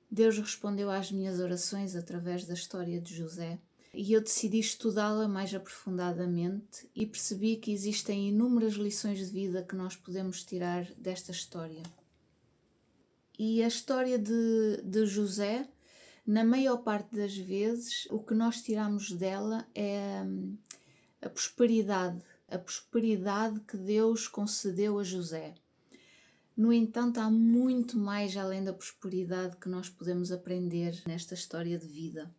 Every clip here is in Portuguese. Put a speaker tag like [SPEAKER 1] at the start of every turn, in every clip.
[SPEAKER 1] Deus respondeu às minhas orações através da história de José e eu decidi estudá-la mais aprofundadamente e percebi que existem inúmeras lições de vida que nós podemos tirar desta história. E a história de José, na maior parte das vezes, o que nós tiramos dela é a prosperidade que Deus concedeu a José. No entanto, há muito mais além da prosperidade que nós podemos aprender nesta história de vida.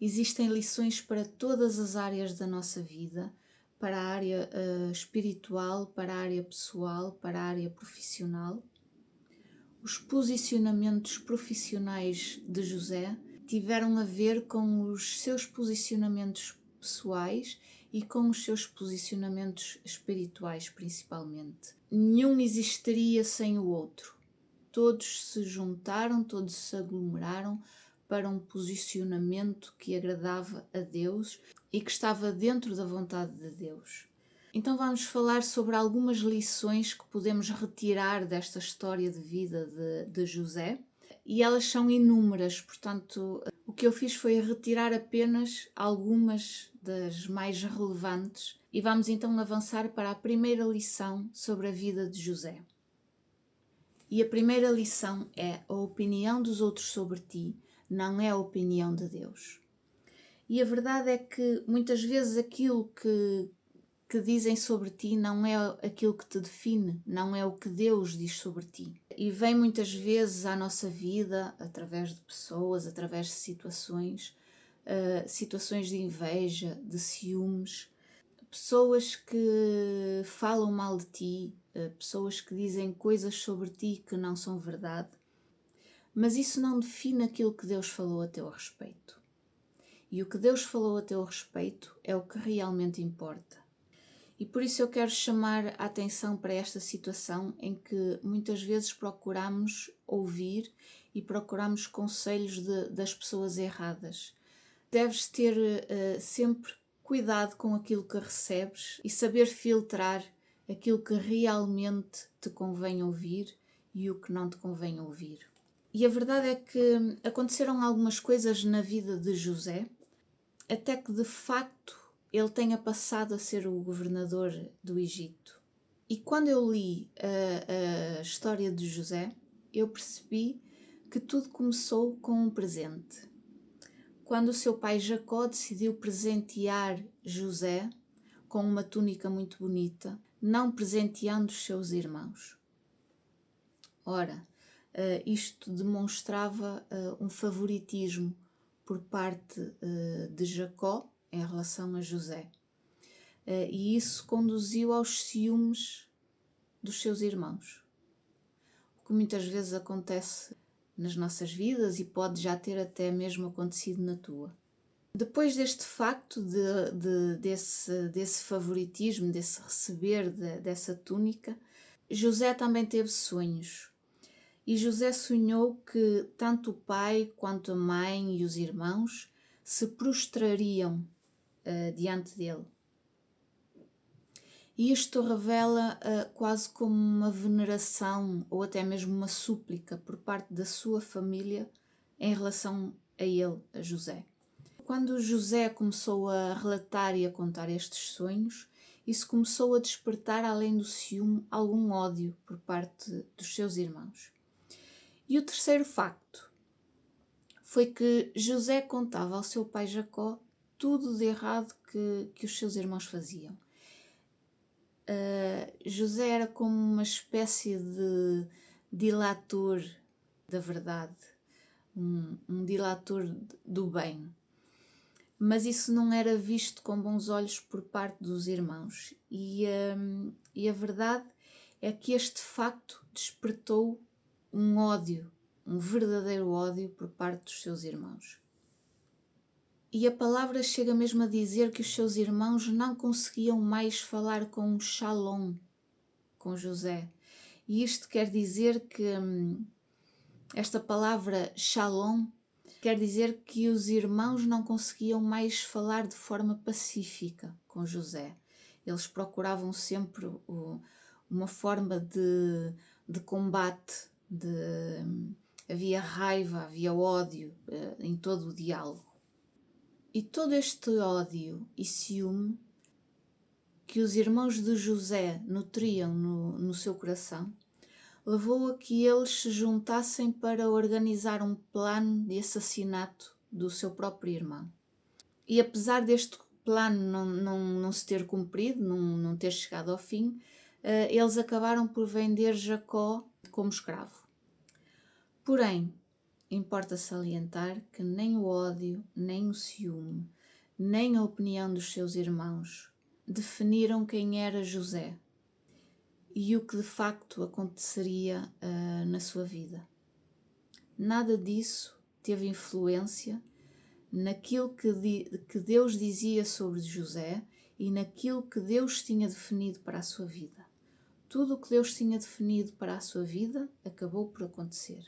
[SPEAKER 1] Existem lições para todas as áreas da nossa vida, para a área espiritual, para a área pessoal, para a área profissional. Os posicionamentos profissionais de José tiveram a ver com os seus posicionamentos pessoais e com os seus posicionamentos espirituais, principalmente. Nenhum existiria sem o outro. Todos se juntaram, todos se aglomeraram para um posicionamento que agradava a Deus e que estava dentro da vontade de Deus. Então vamos falar sobre algumas lições que podemos retirar desta história de vida de José, e elas são inúmeras, portanto o que eu fiz foi retirar apenas algumas das mais relevantes e vamos então avançar para a primeira lição sobre a vida de José. E a primeira lição é: a opinião dos outros sobre ti não é a opinião de Deus. E a verdade é que muitas vezes aquilo que dizem sobre ti não é aquilo que te define, não é o que Deus diz sobre ti. E vem muitas vezes à nossa vida, através de pessoas, através de situações de inveja, de ciúmes, pessoas que falam mal de ti, pessoas que dizem coisas sobre ti que não são verdade, mas isso não define aquilo que Deus falou a teu respeito. E o que Deus falou a teu respeito é o que realmente importa. E por isso eu quero chamar a atenção para esta situação em que muitas vezes procuramos ouvir e procuramos conselhos das pessoas erradas. Deves ter sempre cuidado com aquilo que recebes e saber filtrar aquilo que realmente te convém ouvir e o que não te convém ouvir. E a verdade é que aconteceram algumas coisas na vida de José, até que de facto ele tenha passado a ser o governador do Egito. E quando eu li a história de José, eu percebi que tudo começou com um presente. Quando o seu pai Jacó decidiu presentear José com uma túnica muito bonita, não presenteando os seus irmãos. Ora, isto demonstrava um favoritismo por parte de Jacó em relação a José. E isso conduziu aos ciúmes dos seus irmãos. O que muitas vezes acontece nas nossas vidas e pode já ter até mesmo acontecido na tua. Depois deste facto, desse favoritismo, desse receber dessa túnica, José também teve sonhos. E José sonhou que tanto o pai quanto a mãe e os irmãos se prostrariam diante dele. E isto revela quase como uma veneração ou até mesmo uma súplica por parte da sua família em relação a ele, a José. Quando José começou a relatar e a contar estes sonhos, isso começou a despertar, além do ciúme, algum ódio por parte dos seus irmãos. E o terceiro facto foi que José contava ao seu pai Jacó tudo de errado que os seus irmãos faziam. José era como uma espécie de dilator da verdade, um dilator do bem. Mas isso não era visto com bons olhos por parte dos irmãos. E a verdade é que este facto despertou um ódio, um verdadeiro ódio por parte dos seus irmãos. E a palavra chega mesmo a dizer que os seus irmãos não conseguiam mais falar com Shalom, com José. E isto quer dizer que esta palavra Shalom quer dizer que os irmãos não conseguiam mais falar de forma pacífica com José. Eles procuravam sempre uma forma de combate, havia raiva, havia ódio em todo o diálogo. E todo este ódio e ciúme que os irmãos de José nutriam no seu coração levou a que eles se juntassem para organizar um plano de assassinato do seu próprio irmão. E apesar deste plano não se ter cumprido, não ter chegado ao fim, eles acabaram por vender Jacó como escravo. Porém, importa salientar que nem o ódio, nem o ciúme, nem a opinião dos seus irmãos definiram quem era José e o que de facto aconteceria na sua vida. Nada disso teve influência naquilo que Deus dizia sobre José e naquilo que Deus tinha definido para a sua vida. Tudo o que Deus tinha definido para a sua vida acabou por acontecer.